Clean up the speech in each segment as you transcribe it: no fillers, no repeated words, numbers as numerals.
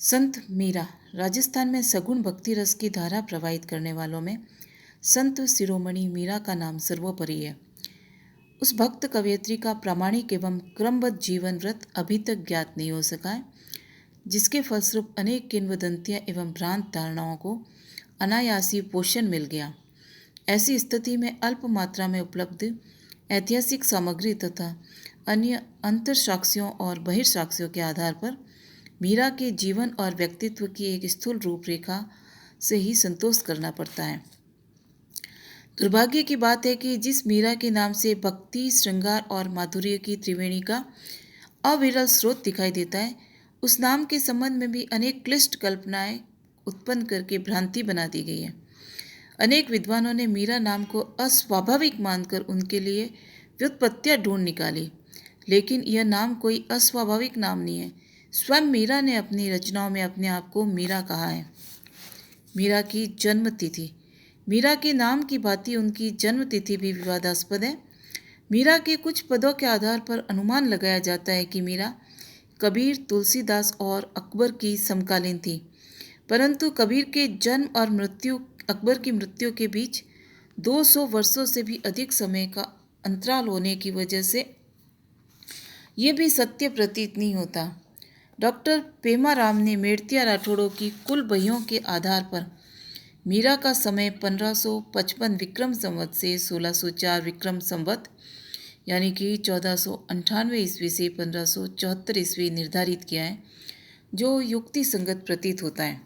संत मीरा राजस्थान में सगुण भक्ति रस की धारा प्रवाहित करने वालों में संत शिरोमणि मीरा का नाम सर्वोपरि है। उस भक्त कवयित्री का प्रामाणिक एवं क्रमबद्ध जीवन व्रत अभी तक ज्ञात नहीं हो सका है, जिसके फलस्वरूप अनेक किंवदंतियां एवं भ्रांत धारणाओं को अनायासी पोषण मिल गया। ऐसी स्थिति में अल्प मात्रा में उपलब्ध ऐतिहासिक सामग्री तथा अन्य अंतर साक्ष्यों और बहिर्साक्ष्यों के आधार पर मीरा के जीवन और व्यक्तित्व की एक स्थूल रूपरेखा से ही संतोष करना पड़ता है। दुर्भाग्य की बात है कि जिस मीरा के नाम से भक्ति, श्रृंगार और माधुर्य की त्रिवेणी का अविरल स्रोत दिखाई देता है, उस नाम के संबंध में भी अनेक क्लिष्ट कल्पनाएं उत्पन्न करके भ्रांति बना दी गई है। अनेक विद्वानों ने मीरा नाम को अस्वाभाविक मानकर उनके लिए व्युत्पत्तियां ढूंढ निकाली, लेकिन यह नाम कोई अस्वाभाविक नाम नहीं है। स्वयं मीरा ने अपनी रचनाओं में अपने आप को मीरा कहा है। मीरा की जन्म तिथि। मीरा के नाम की भांति उनकी जन्म तिथि भी विवादास्पद है। मीरा के कुछ पदों के आधार पर अनुमान लगाया जाता है कि मीरा कबीर, तुलसीदास और अकबर की समकालीन थी, परंतु कबीर के जन्म और अकबर की मृत्यु के बीच 200 वर्षों से भी अधिक समय का अंतराल होने की वजह से ये भी सत्य प्रतीत नहीं होता। डॉक्टर पेमाराम ने मेड़तिया राठौड़ों की कुल बहियों के आधार पर मीरा का समय 1555 विक्रम संवत से 1604 विक्रम संवत यानी कि 1498 ईस्वी से 1574 ईस्वी निर्धारित किया है, जो युक्ति संगत प्रतीत होता है।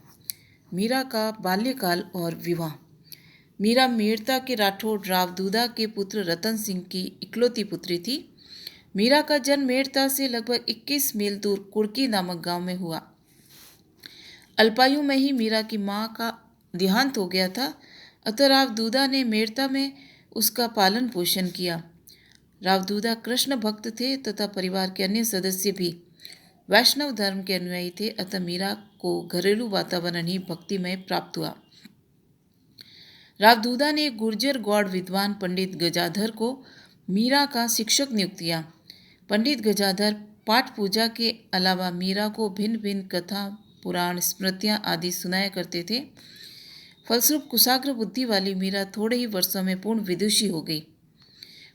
मीरा का बाल्यकाल और विवाह। मीरा मेड़ता के राठौड़ रावदूदा के पुत्र रतन सिंह की इकलौती पुत्री थी। मीरा का जन्म मेड़ता से लगभग 21 मील दूर कुड़की नामक गांव में हुआ। अल्पायु में ही मीरा की मां का देहांत हो गया था, अतः रावदूदा ने मेड़ता में उसका पालन पोषण किया। रावदूदा कृष्ण भक्त थे तथा परिवार के अन्य सदस्य भी वैष्णव धर्म के अनुयायी थे, अतः मीरा को घरेलू वातावरण ही भक्तिमय प्राप्त हुआ। रावदूदा ने गुर्जर गौड़ विद्वान पंडित गजाधर को मीरा का शिक्षक नियुक्त किया। पंडित गजाधर पाठ पूजा के अलावा मीरा को भिन्न भिन्न कथा, पुराण, स्मृतियाँ आदि सुनाया करते थे। फलस्वरूप कुशाग्र बुद्धि वाली मीरा थोड़े ही वर्षों में पूर्ण विदुषी हो गई।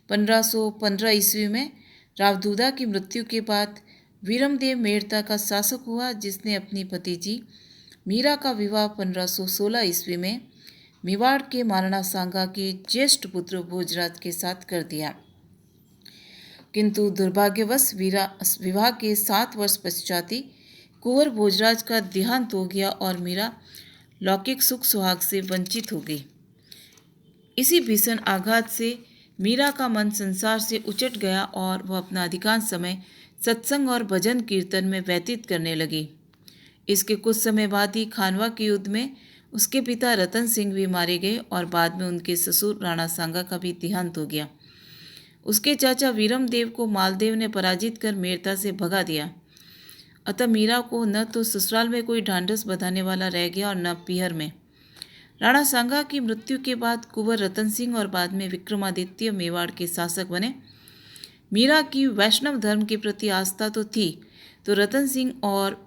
1515 ईस्वी में रावदूदा की मृत्यु के बाद वीरमदेव मेड़ता का शासक हुआ, जिसने अपनी भतीजी मीरा का विवाह 1516 ईस्वी में मेवाड़ के महाराणा सांगा के ज्येष्ठ पुत्र भोजराज के साथ कर दिया। किंतु दुर्भाग्यवश विवाह के 7 वर्ष पश्चात ही कुंवर भोजराज का देहांत हो गया और मीरा लौकिक सुख सुहाग से वंचित हो गई। इसी भीषण आघात से मीरा का मन संसार से उचट गया और वह अपना अधिकांश समय सत्संग और भजन कीर्तन में व्यतीत करने लगी। इसके कुछ समय बाद ही खानवा के युद्ध में उसके पिता रतन सिंह भी मारे गए और बाद में उनके ससुर राणा सांगा का भी देहांत हो गया। उसके चाचा वीरमदेव को मालदेव ने पराजित कर मेड़ता से भगा दिया, अतः मीरा को न तो ससुराल में कोई ढांढस बंधाने वाला रह गया और न पीहर में। राणा सांगा की मृत्यु के बाद कुंवर रतन सिंह और बाद में विक्रमादित्य मेवाड़ के शासक बने। मीरा की वैष्णव धर्म के प्रति आस्था तो थी, तो रतन सिंह और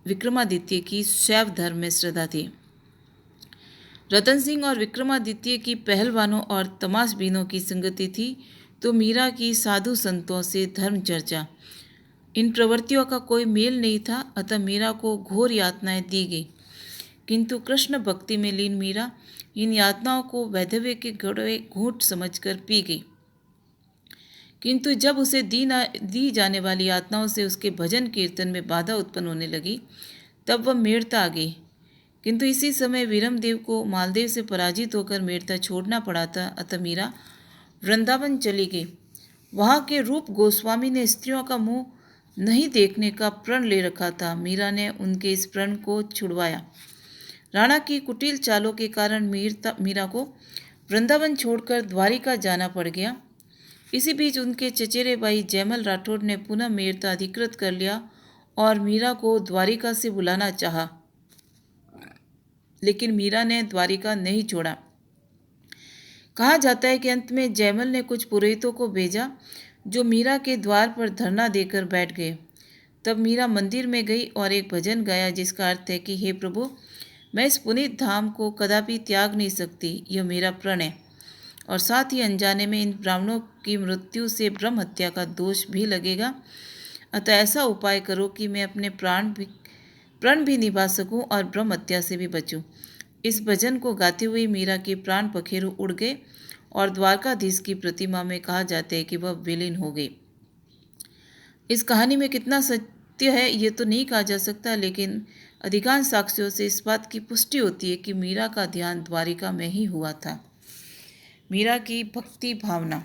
विक्रमादित्य की शैव धर्म में श्रद्धा थी। रतन सिंह और विक्रमादित्य की पहलवानों और तमाशबीनों की संगति थी, तो मीरा की साधु संतों से धर्म चर्चा, इन प्रवृत्तियों का कोई मेल नहीं था, अतः मीरा को घोर यातनाएं दी गई। किंतु कृष्ण भक्ति में लीन मीरा इन यातनाओं को वैधव्य के गड़वे घूंट समझकर पी गई। किंतु जब उसे दी जाने वाली यातनाओं से उसके भजन कीर्तन में बाधा उत्पन्न होने लगी, तब वह मेड़ता आ गई। किंतु इसी समय वीरमदेव को मालदेव से पराजित होकर मेड़ता छोड़ना पड़ा था, अतः मीरा वृंदावन चली गई। वहाँ के रूप गोस्वामी ने स्त्रियों का मुंह नहीं देखने का प्रण ले रखा था। मीरा ने उनके इस प्रण को छुड़वाया। राणा की कुटिल चालों के कारण मीरा को वृंदावन छोड़कर द्वारिका जाना पड़ गया। इसी बीच उनके चचेरे भाई जयमल राठौड़ ने पुनः मेड़ता अधिकृत कर लिया और मीरा को द्वारिका से बुलाना चाहा, लेकिन मीरा ने द्वारिका नहीं छोड़ा। कहा जाता है कि अंत में जयमल ने कुछ पुरोहितों को भेजा, जो मीरा के द्वार पर धरना देकर बैठ गए। तब मीरा मंदिर में गई और एक भजन गाया जिसका अर्थ है कि हे प्रभु, मैं इस पुनीत धाम को कदापि त्याग नहीं सकती, यह मेरा प्रण है। और साथ ही अनजाने में इन ब्राह्मणों की मृत्यु से ब्रह्म हत्या का दोष भी लगेगा, अतः ऐसा उपाय करो कि मैं अपने प्रण भी निभा सकूं और ब्रह्म हत्या से भी बचूं। इस भजन को गाते हुए मीरा के प्राण पखेरु उड़ गए और द्वारकाधीश की प्रतिमा में कहा जाता है कि वह विलीन हो गई। इस कहानी में कितना सत्य है ये तो नहीं कहा जा सकता, लेकिन अधिकांश साक्ष्यों से इस बात की पुष्टि होती है कि मीरा का ध्यान द्वारिका में ही हुआ था। मीरा की भक्ति भावना।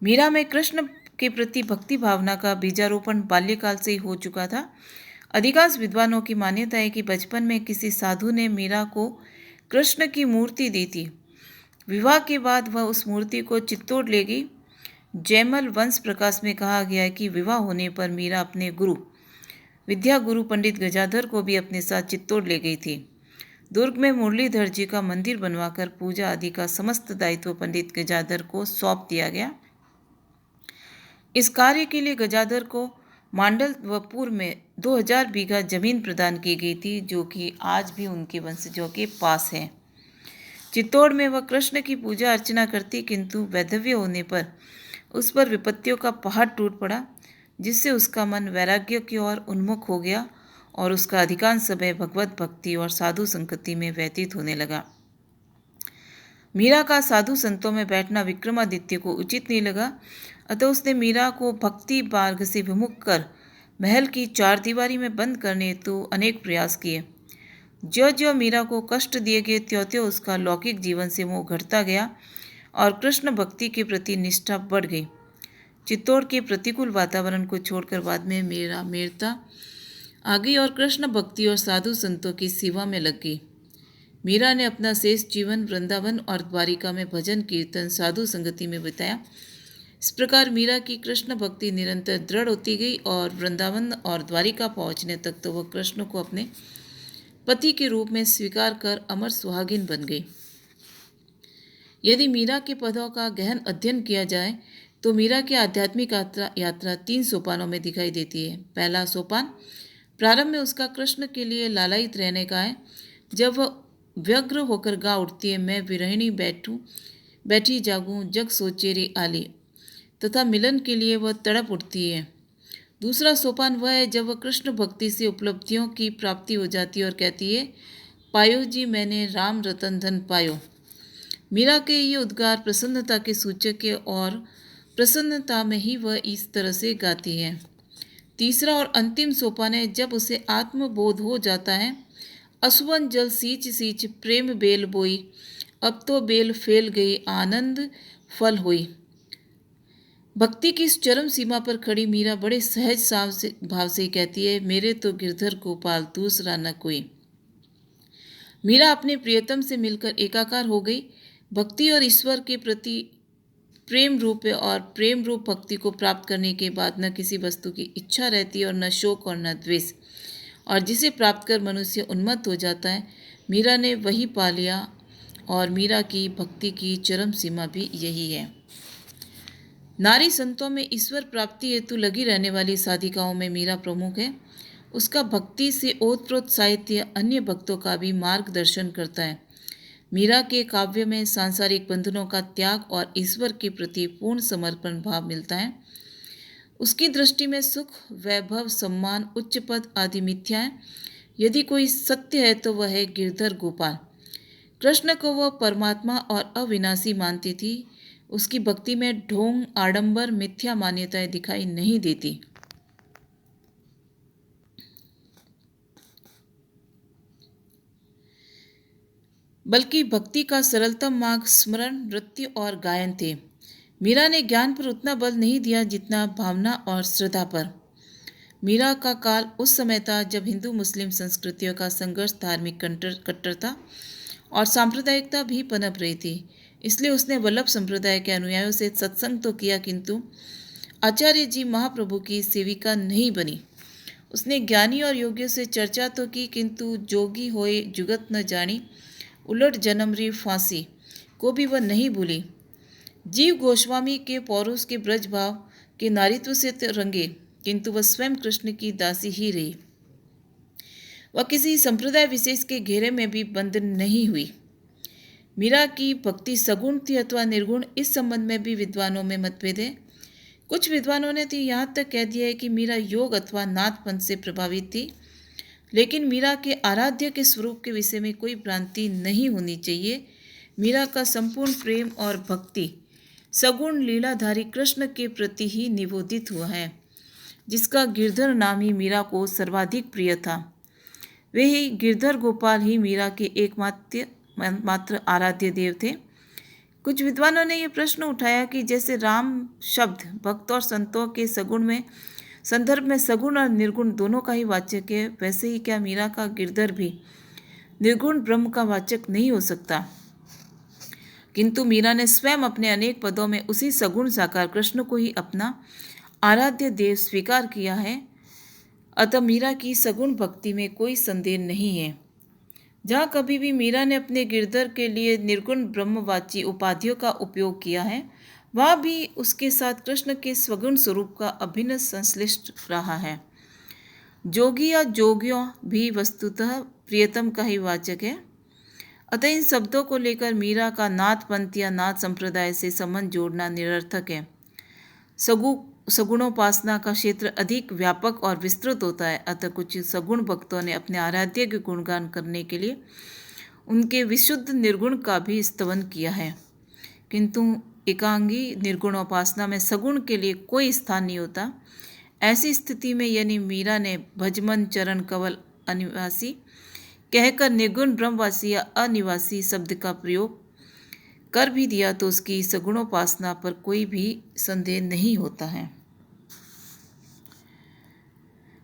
मीरा में कृष्ण के प्रति भक्ति भावना का बीजारोपण बाल्यकाल से ही हो चुका था। अधिकांश विद्वानों की मान्यता है कि बचपन में किसी साधु ने मीरा को कृष्ण की मूर्ति दी थी। विवाह के बाद वह उस मूर्ति को चित्तौड़ ले गई। जयमल वंश प्रकाश में कहा गया है कि विवाह होने पर मीरा अपने गुरु विद्या गुरु पंडित गजाधर को भी अपने साथ चित्तौड़ ले गई थी। दुर्ग में मुरलीधर जी का मंदिर बनवाकर पूजा आदि का समस्त दायित्व पंडित गजाधर को सौंप दिया गया। इस कार्य के लिए गजाधर को मांडलवपुर में 2000 बीघा जमीन प्रदान की गई थी, जो कि आज भी उनके वंशजों के पास है। चित्तौड़ में वह कृष्ण की पूजा अर्चना करती, किंतु वैधव्य होने पर उस पर विपत्तियों का पहाड़ टूट पड़ा, जिससे उसका मन वैराग्य की ओर उन्मुख हो गया और उसका अधिकांश समय भगवत भक्ति और साधु संगति में व्यतीत होने लगा। मीरा का साधु संतों में बैठना विक्रमादित्य को उचित नहीं लगा, अतः उसने मीरा को भक्ति मार्ग से विमुख कर महल की चार दीवारी में बंद करने हेतु अनेक प्रयास किए। ज्यों ज्यों मीरा को कष्ट दिए गए त्यों त्यों उसका लौकिक जीवन से मोह घटता गया और कृष्ण भक्ति के प्रति निष्ठा बढ़ गई। चित्तौड़ के प्रतिकूल वातावरण को छोड़कर बाद में मीरता आ गई और कृष्ण भक्ति और साधु संतों की सेवा में लग गई। मीरा ने अपना शेष जीवन वृंदावन और द्वारिका में भजन कीर्तन साधु संगति में बिताया। इस प्रकार मीरा की कृष्ण भक्ति निरंतर दृढ़ होती गई और वृंदावन और द्वारिका पहुंचने तक तो वह कृष्ण को अपने पति के रूप में स्वीकार कर अमर सुहागिन बन गई। यदि मीरा के पदों का गहन अध्ययन किया जाए तो मीरा की आध्यात्मिक यात्रा 3 सोपानों में दिखाई देती है। पहला सोपान प्रारंभ में उसका कृष्ण के लिए लालायित रहने का है। जब वह व्यग्र होकर गा उठती है, मैं विरहिणी बैठी जागूं जग सोचे रे आली, तथा मिलन के लिए वह तड़प उठती है। दूसरा सोपान वह है जब वह कृष्ण भक्ति से उपलब्धियों की प्राप्ति हो जाती है और कहती है, पायो जी मैंने राम रतन धन पायो। मीरा के ये उद्गार प्रसन्नता के सूचक है और प्रसन्नता में ही वह इस तरह से गाती है। तीसरा और अंतिम सोपान है जब उसे आत्मबोध हो जाता है, असुवन जल सींच सींच प्रेम बेल बोई, अब तो बेल फेल गई आनंद फल हुई। भक्ति की इस चरम सीमा पर खड़ी मीरा बड़े सहज भाव से कहती है, मेरे तो गिरधर गोपाल दूसरा न कोई। मीरा अपने प्रियतम से मिलकर एकाकार हो गई। भक्ति और ईश्वर के प्रति प्रेम रूप और प्रेम रूप भक्ति को प्राप्त करने के बाद न किसी वस्तु की इच्छा रहती और न शोक और न द्वेष, और जिसे प्राप्त कर मनुष्य उन्मत्त हो जाता है, मीरा ने वही पा लिया और मीरा की भक्ति की चरम सीमा भी यही है। नारी संतों में ईश्वर प्राप्ति हेतु लगी रहने वाली साधिकाओं में मीरा प्रमुख है। उसका भक्ति से ओतप्रोत साहित्य अन्य भक्तों का भी मार्गदर्शन करता है। मीरा के काव्य में सांसारिक बंधनों का त्याग और ईश्वर के प्रति पूर्ण समर्पण भाव मिलता है। उसकी दृष्टि में सुख, वैभव, सम्मान, उच्च पद आदि मिथ्या है। यदि कोई सत्य है तो वह है गिरधर गोपाल। कृष्ण को वह परमात्मा और अविनाशी मानती थी। उसकी भक्ति में ढोंग, आडंबर, मिथ्या मान्यताएं दिखाई नहीं देती। बल्कि भक्ति का सरलतम मार्ग स्मरण, नृत्य और गायन थे। मीरा ने ज्ञान पर उतना बल नहीं दिया जितना भावना और श्रद्धा पर। मीरा का काल उस समय था जब हिंदू मुस्लिम संस्कृतियों का संघर्ष धार्मिक कट्टरता और सांप्रदायिकता भी पनप रही थी। इसलिए उसने वल्लभ संप्रदाय के अनुयायियों से सत्संग तो किया, किंतु आचार्य जी महाप्रभु की सेविका नहीं बनी। उसने ज्ञानी और योगियों से चर्चा तो की, किंतु जोगी होए जुगत न जानी, उलट जन्मरी फांसी को भी वह नहीं भूली। जीव गोस्वामी के पौरुष के ब्रज भाव के नारित्व से रंगे किंतु वह स्वयं कृष्ण की दासी ही रही। वह किसी संप्रदाय विशेष के घेरे में भी बंद नहीं हुई। मीरा की भक्ति सगुण थी अथवा निर्गुण, इस संबंध में भी विद्वानों में मतभेद है। कुछ विद्वानों ने तो यहाँ तक कह दिया है कि मीरा योग अथवा नाथपंथ से प्रभावित थी, लेकिन मीरा के आराध्य के स्वरूप के विषय में कोई भ्रांति नहीं होनी चाहिए। मीरा का संपूर्ण प्रेम और भक्ति सगुण लीलाधारी कृष्ण के प्रति ही निवेदित हुआ है, जिसका गिरधर नाम ही मीरा को सर्वाधिक प्रिय था। वे ही गिरधर गोपाल ही मीरा के एकमात्र आराध्य देव थे। कुछ विद्वानों ने यह प्रश्न उठाया कि जैसे राम शब्द भक्त और संतों के सगुण में संदर्भ में सगुण और निर्गुण दोनों का ही वाचक है, वैसे ही क्या मीरा का गिरधर भी निर्गुण ब्रह्म का वाचक नहीं हो सकता? किंतु मीरा ने स्वयं अपने अनेक पदों में उसी सगुण साकार कृष्ण को ही अपना आराध्य देव स्वीकार किया है। अतः मीरा की सगुण भक्ति में कोई संदेह नहीं है। जहाँ कभी भी मीरा ने अपने गिरधर के लिए निर्गुण ब्रह्मवाची उपाधियों का उपयोग किया है, वहाँ भी उसके साथ कृष्ण के स्वगुण स्वरूप का अभिन्न संश्लिष्ट रहा है। जोगी या जोगियों भी वस्तुतः प्रियतम का ही वाचक है। अतः इन शब्दों को लेकर मीरा का नाथ पंथ या नाथ संप्रदाय से संबंध जोड़ना निरर्थक है। सगुणोपासना का क्षेत्र अधिक व्यापक और विस्तृत होता है। अतः कुछ सगुण भक्तों ने अपने आराध्य के गुणगान करने के लिए उनके विशुद्ध निर्गुण का भी स्तवन किया है, किंतु एकांगी निर्गुणोपासना में सगुण के लिए कोई स्थान नहीं होता। ऐसी स्थिति में यदि मीरा ने भजमन चरण कवल अनिवासी कहकर निर्गुण ब्रह्मवासी या अनिवासी शब्द का प्रयोग कर भी दिया तो उसकी सगुणोपासना पर कोई भी संदेह नहीं होता है,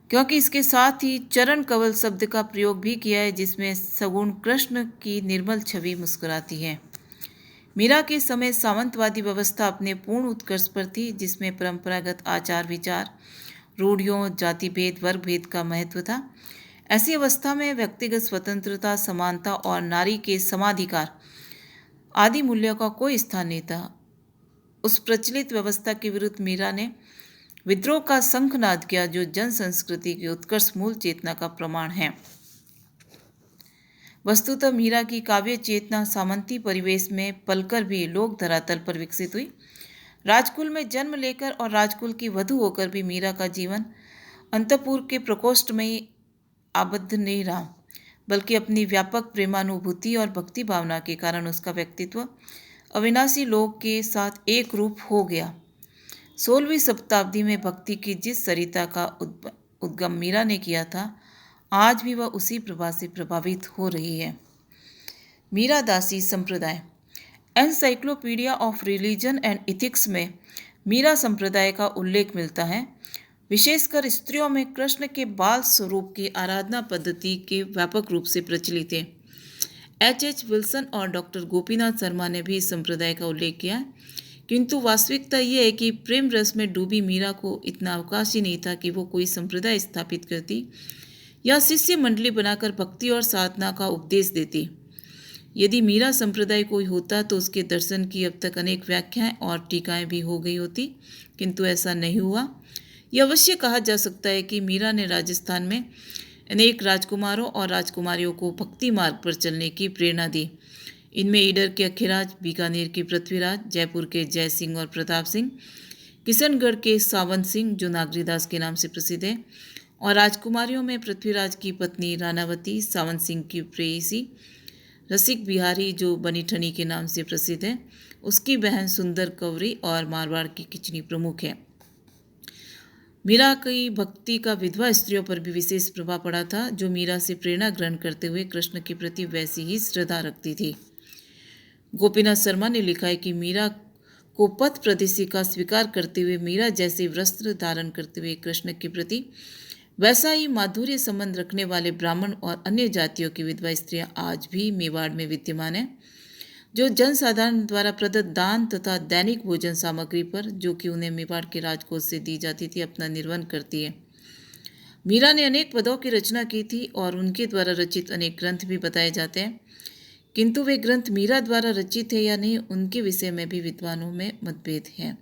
क्योंकि इसके साथ ही चरण कवल शब्द का प्रयोग भी किया है, जिसमें सगुण कृष्ण की निर्मल छवि मुस्कुराती है। मीरा के समय सामंतवादी व्यवस्था अपने पूर्ण उत्कर्ष पर थी, जिसमें परंपरागत आचार विचार, रूढ़ियों, जाति भेद, वर्ग भेद का महत्व था। ऐसी अवस्था में व्यक्तिगत स्वतंत्रता, समानता और नारी के समाधिकार आदि मूल्यों का कोई स्थान नहीं था। उस प्रचलित व्यवस्था के विरुद्ध मीरा ने विद्रोह का शंखनाद किया, जो जन संस्कृति की उत्कर्ष मूल चेतना का प्रमाण है। वस्तुतः मीरा की काव्य चेतना सामंती परिवेश में पलकर भी लोक धरातल पर विकसित हुई। राजकुल में जन्म लेकर और राजकुल की वधू होकर भी मीरा का जीवन अंतपुर के प्रकोष्ठ में ही आबद्ध नहीं रहा, बल्कि अपनी व्यापक प्रेमानुभूति और भक्ति भावना के कारण उसका व्यक्तित्व अविनाशी लोक के साथ एक रूप हो गया। 16वीं शताब्दी में भक्ति की जिस सरिता का उद्गम मीरा ने किया था, आज भी वह उसी प्रवाह से प्रभावित हो रही है। मीरा दासी संप्रदाय। Encyclopedia of religion and ethics में मीरा संप्रदाय का उल्लेख मिलता है। विशेषकर स्त्रियों में कृष्ण के बाल स्वरूप की आराधना पद्धति के व्यापक रूप से प्रचलित है। H.H. विल्सन और डॉक्टर गोपीनाथ शर्मा ने भी इस संप्रदाय का उल्लेख किया है, किंतु वास्तविकता यह है कि प्रेम रस में डूबी मीरा को इतना अवकाश ही नहीं था कि वो कोई संप्रदाय स्थापित करती या शिष्य मंडली बनाकर भक्ति और साधना का उपदेश देती। यदि मीरा संप्रदाय कोई होता तो उसके दर्शन की अब तक अनेक व्याख्याएं और टीकाएं भी हो गई होती, किंतु ऐसा नहीं हुआ। यह अवश्य कहा जा सकता है कि मीरा ने राजस्थान में अनेक राजकुमारों और राजकुमारियों को भक्ति मार्ग पर चलने की प्रेरणा दी। इनमें ईडर के अखिराज, बीकानेर के पृथ्वीराज, जयपुर के जय सिंह और प्रताप सिंह, किशनगढ़ के सावंत सिंह जो नागरीदास के नाम से प्रसिद्ध है, और राजकुमारियों में पृथ्वीराज की पत्नी रानावती, सावंत सिंह की प्रेयसी रसिक बिहारी जो बनीठनी के नाम से प्रसिद्ध है, उसकी बहन सुंदर कौरी और मारवाड़ की किचनी प्रमुख है। मीरा की भक्ति का विधवा स्त्रियों पर भी विशेष प्रभाव पड़ा था, जो मीरा से प्रेरणा ग्रहण करते हुए कृष्ण के प्रति वैसी ही श्रद्धा रखती थी। गोपीनाथ शर्मा ने लिखा है कि मीरा को पथ प्रदेशिका स्वीकार करते हुए मीरा जैसे वस्त्र धारण करते हुए कृष्ण के प्रति वैसा ही माधुर्य संबंध रखने वाले ब्राह्मण और अन्य जातियों की विधवा स्त्रियां आज भी मेवाड़ में विद्यमान हैं, जो जनसाधारण द्वारा प्रदत्त दान तथा दैनिक भोजन सामग्री पर, जो कि उन्हें मेवाड़ के राजकोष से दी जाती थी, अपना निर्वहन करती है। मीरा ने अनेक पदों की रचना की थी और उनके द्वारा रचित अनेक ग्रंथ भी बताए जाते हैं, किंतु वे ग्रंथ मीरा द्वारा रचित है या नहीं, उनके विषय में भी विद्वानों में मतभेद है।